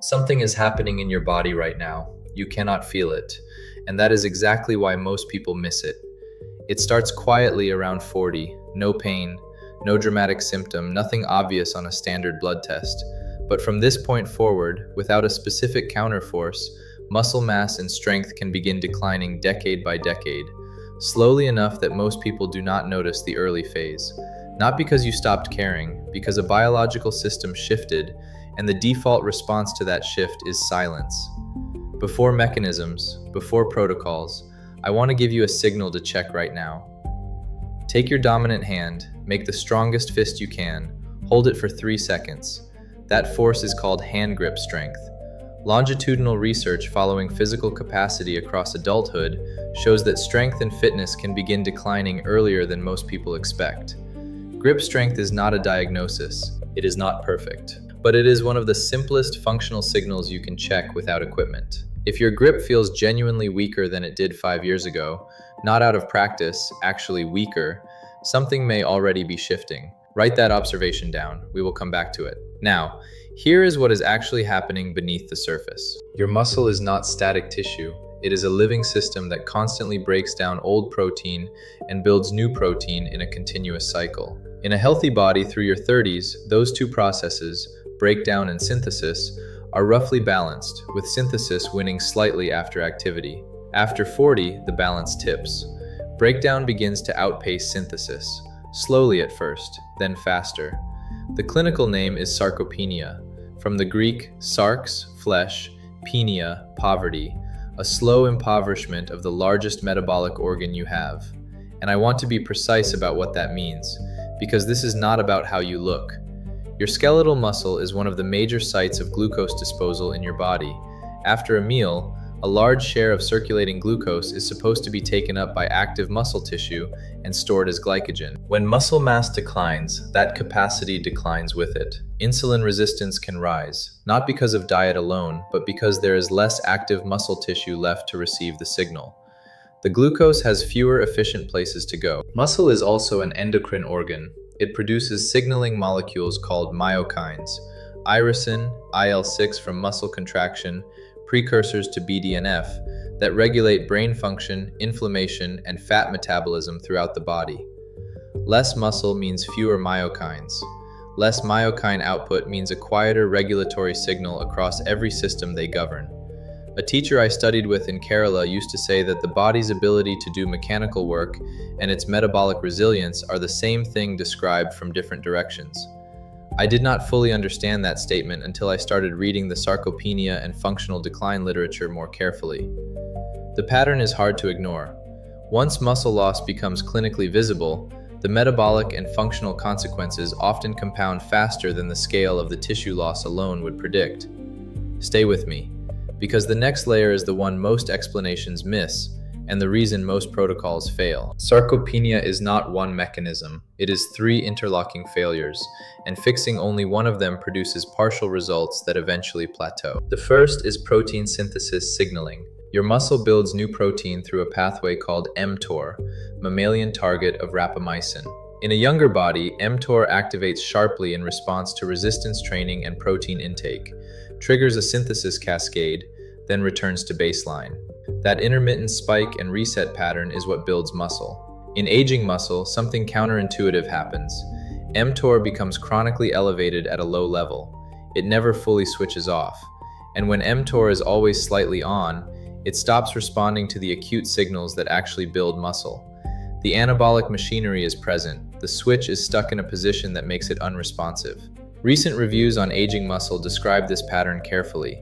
Something is happening in your body right now. You cannot feel it. And that is exactly why most people miss it. It starts quietly around 40, no pain, no dramatic symptom, nothing obvious on a standard blood test. But from this point forward, without a specific counterforce, muscle mass and strength can begin declining decade by decade, slowly enough that most people do not notice the early phase. Not because you stopped caring, because a biological system shifted, and the default response to that shift is silence. Before mechanisms, before protocols, I want to give you a signal to check right now. Take your dominant hand, make the strongest fist you can, hold it for 3 seconds. That force is called hand grip strength. Longitudinal research following physical capacity across adulthood shows that strength and fitness can begin declining earlier than most people expect. Grip strength is not a diagnosis. It is not perfect, but it is one of the simplest functional signals you can check without equipment. If your grip feels genuinely weaker than it did 5 years ago, not out of practice, actually weaker, something may already be shifting. Write that observation down. We will come back to it. Now, here is what is actually happening beneath the surface. Your muscle is not static tissue. It is a living system that constantly breaks down old protein and builds new protein in a continuous cycle. In a healthy body through your 30s, those two processes, breakdown and synthesis, are roughly balanced, with synthesis winning slightly after activity. After 40, the balance tips. Breakdown begins to outpace synthesis, slowly at first, then faster. The clinical name is sarcopenia, from the Greek sarx, flesh, penia, poverty, a slow impoverishment of the largest metabolic organ you have. And I want to be precise about what that means, because this is not about how you look. Your skeletal muscle is one of the major sites of glucose disposal in your body. After a meal, a large share of circulating glucose is supposed to be taken up by active muscle tissue and stored as glycogen. When muscle mass declines, that capacity declines with it. Insulin resistance can rise, not because of diet alone, but because there is less active muscle tissue left to receive the signal. The glucose has fewer efficient places to go. Muscle is also an endocrine organ. It produces signaling molecules called myokines, irisin, IL-6 from muscle contraction, precursors to BDNF, that regulate brain function, inflammation, and fat metabolism throughout the body. Less muscle means fewer myokines. Less myokine output means a quieter regulatory signal across every system they govern. A teacher I studied with in Kerala used to say that the body's ability to do mechanical work and its metabolic resilience are the same thing described from different directions. I did not fully understand that statement until I started reading the sarcopenia and functional decline literature more carefully. The pattern is hard to ignore. Once muscle loss becomes clinically visible, the metabolic and functional consequences often compound faster than the scale of the tissue loss alone would predict. Stay with me, because the next layer is the one most explanations miss, and the reason most protocols fail. Sarcopenia is not one mechanism, it is 3 interlocking failures, and fixing only one of them produces partial results that eventually plateau. The first is protein synthesis signaling. Your muscle builds new protein through a pathway called mTOR, mammalian target of rapamycin. In a younger body, mTOR activates sharply in response to resistance training and protein intake, triggers a synthesis cascade, then returns to baseline. That intermittent spike and reset pattern is what builds muscle. In aging muscle, something counterintuitive happens. mTOR becomes chronically elevated at a low level. It never fully switches off. And when mTOR is always slightly on, it stops responding to the acute signals that actually build muscle. The anabolic machinery is present. The switch is stuck in a position that makes it unresponsive. Recent reviews on aging muscle describe this pattern carefully.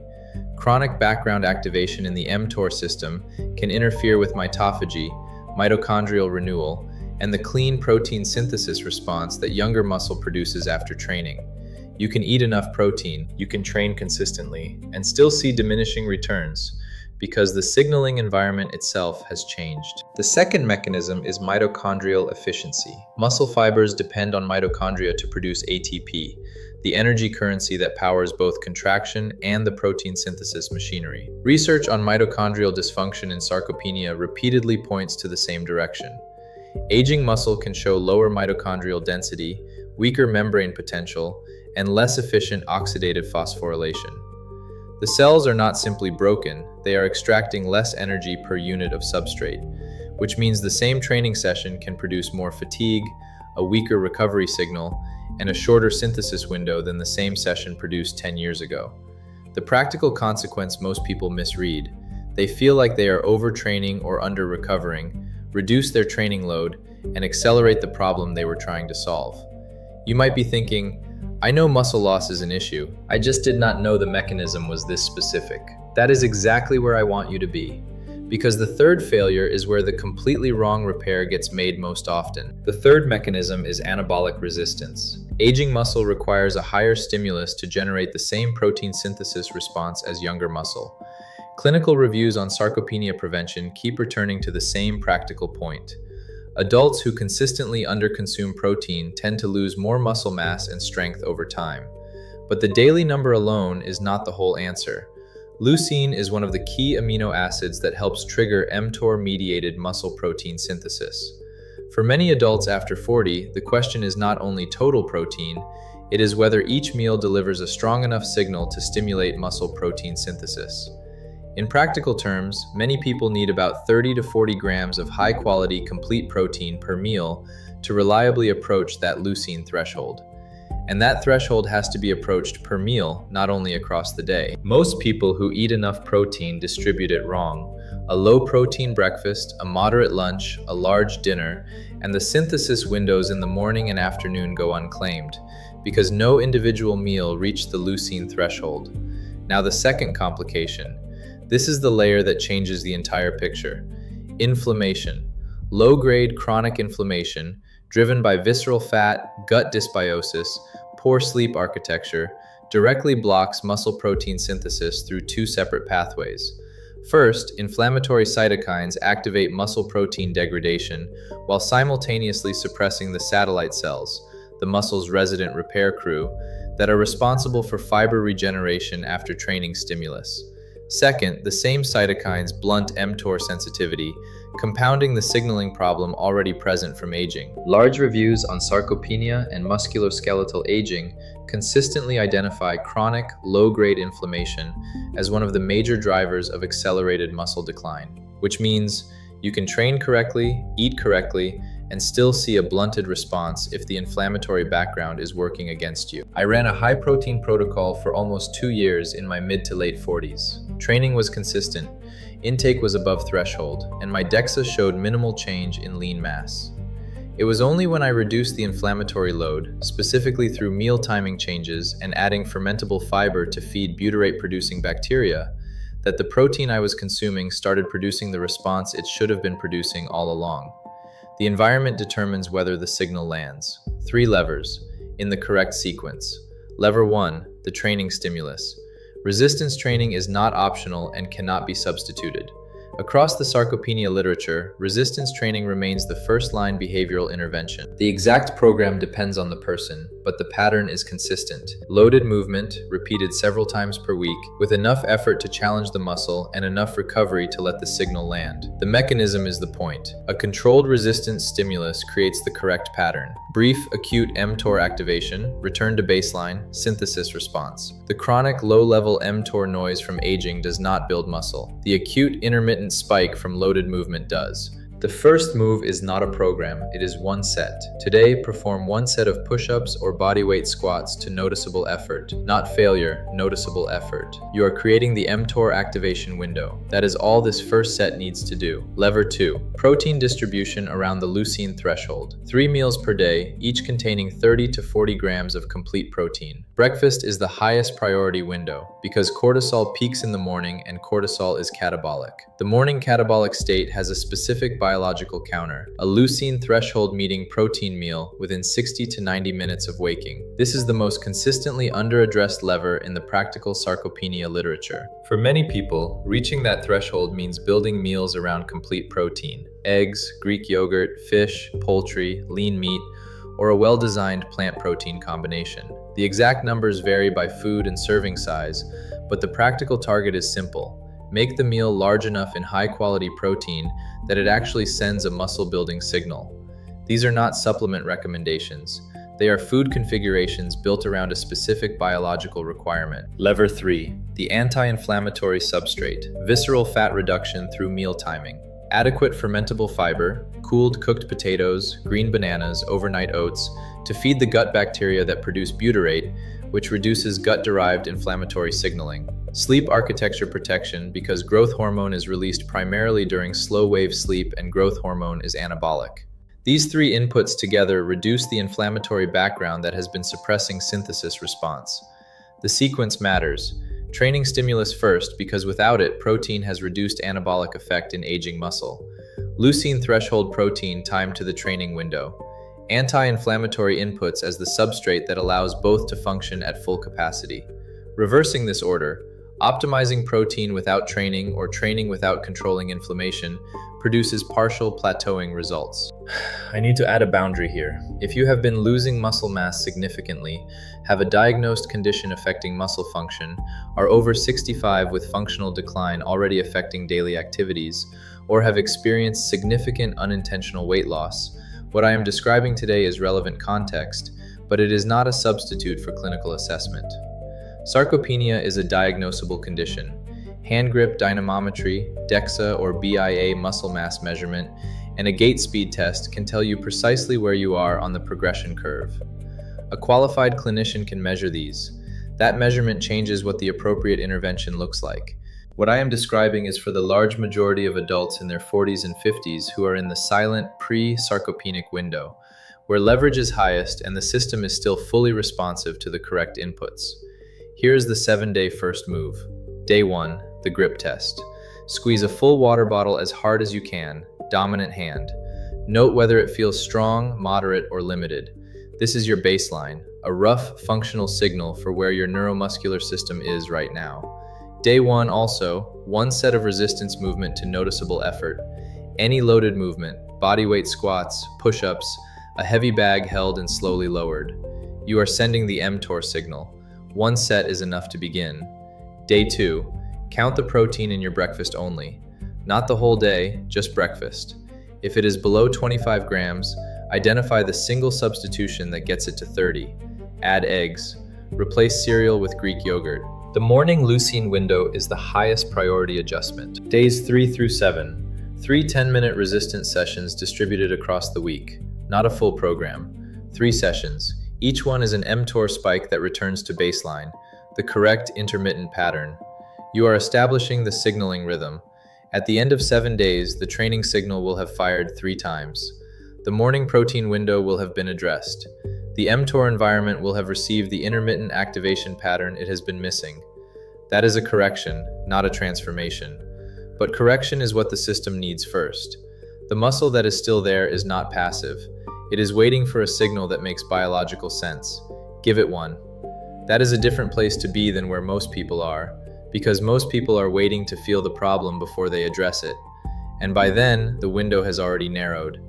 Chronic background activation in the mTOR system can interfere with mitophagy, mitochondrial renewal, and the clean protein synthesis response that younger muscle produces after training. You can eat enough protein, you can train consistently, and still see diminishing returns, because the signaling environment itself has changed. The second mechanism is mitochondrial efficiency. Muscle fibers depend on mitochondria to produce ATP, the energy currency that powers both contraction and the protein synthesis machinery. Research on mitochondrial dysfunction in sarcopenia repeatedly points to the same direction. Aging muscle can show lower mitochondrial density, weaker membrane potential, and less efficient oxidative phosphorylation. The cells are not simply broken, they are extracting less energy per unit of substrate, which means the same training session can produce more fatigue, a weaker recovery signal, and a shorter synthesis window than the same session produced 10 years ago. The practical consequence most people misread: they feel like they are overtraining or under-recovering, reduce their training load, and accelerate the problem they were trying to solve. You might be thinking, I know muscle loss is an issue, I just did not know the mechanism was this specific. That is exactly where I want you to be. Because the third failure is where the completely wrong repair gets made most often. The third mechanism is anabolic resistance. Aging muscle requires a higher stimulus to generate the same protein synthesis response as younger muscle. Clinical reviews on sarcopenia prevention keep returning to the same practical point. Adults who consistently underconsume protein tend to lose more muscle mass and strength over time. But the daily number alone is not the whole answer. Leucine is one of the key amino acids that helps trigger mTOR-mediated muscle protein synthesis. For many adults after 40, the question is not only total protein, it is whether each meal delivers a strong enough signal to stimulate muscle protein synthesis. In practical terms, many people need about 30 to 40 grams of high-quality complete protein per meal to reliably approach that leucine threshold. And that threshold has to be approached per meal, not only across the day. Most people who eat enough protein distribute it wrong. A low-protein breakfast, a moderate lunch, a large dinner, and the synthesis windows in the morning and afternoon go unclaimed, because no individual meal reached the leucine threshold. Now the second complication. This is the layer that changes the entire picture. Inflammation. Low-grade chronic inflammation, driven by visceral fat, gut dysbiosis, poor sleep architecture, directly blocks muscle protein synthesis through two separate pathways. First, inflammatory cytokines activate muscle protein degradation while simultaneously suppressing the satellite cells, the muscle's resident repair crew, that are responsible for fiber regeneration after training stimulus. Second, the same cytokines blunt mTOR sensitivity, compounding the signaling problem already present from aging. Large reviews on sarcopenia and musculoskeletal aging consistently identify chronic, low-grade inflammation as one of the major drivers of accelerated muscle decline, which means you can train correctly, eat correctly, and still see a blunted response if the inflammatory background is working against you. I ran a high-protein protocol for almost 2 years in my mid to late 40s. Training was consistent, intake was above threshold, and my DEXA showed minimal change in lean mass. It was only when I reduced the inflammatory load, specifically through meal timing changes and adding fermentable fiber to feed butyrate-producing bacteria, that the protein I was consuming started producing the response it should have been producing all along. The environment determines whether the signal lands. 3 levers, in the correct sequence. Lever 1, the training stimulus. Resistance training is not optional and cannot be substituted. Across the sarcopenia literature, resistance training remains the first-line behavioral intervention. The exact program depends on the person, but the pattern is consistent. Loaded movement, repeated several times per week, with enough effort to challenge the muscle and enough recovery to let the signal land. The mechanism is the point. A controlled resistance stimulus creates the correct pattern. Brief, acute mTOR activation, return to baseline, synthesis response. The chronic, low-level mTOR noise from aging does not build muscle. The acute, intermittent spike from loaded movement does. The first move is not a program, it is one set. Today, perform one set of push-ups or bodyweight squats to noticeable effort. Not failure, noticeable effort. You are creating the mTOR activation window. That is all this first set needs to do. Lever 2. Protein distribution around the leucine threshold. 3 meals per day, each containing 30 to 40 grams of complete protein. Breakfast is the highest priority window because cortisol peaks in the morning and cortisol is catabolic. The morning catabolic state has a specific biological counter, a leucine threshold meeting protein meal within 60 to 90 minutes of waking. This is the most consistently under-addressed lever in the practical sarcopenia literature. For many people, reaching that threshold means building meals around complete protein: eggs, Greek yogurt, fish, poultry, lean meat, or a well-designed plant protein combination. The exact numbers vary by food and serving size, but the practical target is simple. Make the meal large enough in high-quality protein that it actually sends a muscle-building signal. These are not supplement recommendations. They are food configurations built around a specific biological requirement. Lever 3. The anti-inflammatory substrate, visceral fat reduction through meal timing. Adequate fermentable fiber, cooled cooked potatoes, green bananas, overnight oats, to feed the gut bacteria that produce butyrate, which reduces gut-derived inflammatory signaling. Sleep architecture protection, because growth hormone is released primarily during slow-wave sleep and growth hormone is anabolic. These three inputs together reduce the inflammatory background that has been suppressing synthesis response. The sequence matters. Training stimulus first, because without it, protein has reduced anabolic effect in aging muscle. Leucine threshold protein timed to the training window. Anti-inflammatory inputs as the substrate that allows both to function at full capacity. Reversing this order, optimizing protein without training or training without controlling inflammation produces partial plateauing results. I need to add a boundary here. If you have been losing muscle mass significantly, have a diagnosed condition affecting muscle function, are over 65 with functional decline already affecting daily activities, or have experienced significant unintentional weight loss, what I am describing today is relevant context, but it is not a substitute for clinical assessment. Sarcopenia is a diagnosable condition. Hand grip dynamometry, DEXA or BIA muscle mass measurement, and a gait speed test can tell you precisely where you are on the progression curve. A qualified clinician can measure these. That measurement changes what the appropriate intervention looks like. What I am describing is for the large majority of adults in their 40s and 50s who are in the silent pre-sarcopenic window, where leverage is highest and the system is still fully responsive to the correct inputs. Here is the 7-day first move. Day 1, the grip test. Squeeze a full water bottle as hard as you can, dominant hand. Note whether it feels strong, moderate, or limited. This is your baseline, a rough functional signal for where your neuromuscular system is right now. Day 1 also, one set of resistance movement to noticeable effort. Any loaded movement, bodyweight squats, push-ups, a heavy bag held and slowly lowered. You are sending the mTOR signal. One set is enough to begin. Day 2, count the protein in your breakfast only. Not the whole day, just breakfast. If it is below 25 grams, identify the single substitution that gets it to 30. Add eggs. Replace cereal with Greek yogurt. The morning leucine window is the highest priority adjustment. Days 3 through 7. 3 10-minute resistance sessions distributed across the week. Not a full program. 3 sessions. Each one is an mTOR spike that returns to baseline, the correct intermittent pattern. You are establishing the signaling rhythm. At the end of 7 days, the training signal will have fired 3 times. The morning protein window will have been addressed. The mTOR environment will have received the intermittent activation pattern it has been missing. That is a correction, not a transformation. But correction is what the system needs first. The muscle that is still there is not passive. It is waiting for a signal that makes biological sense. Give it one. That is a different place to be than where most people are, because most people are waiting to feel the problem before they address it. And by then, the window has already narrowed.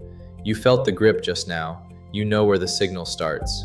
You felt the grip just now. You know where the signal starts.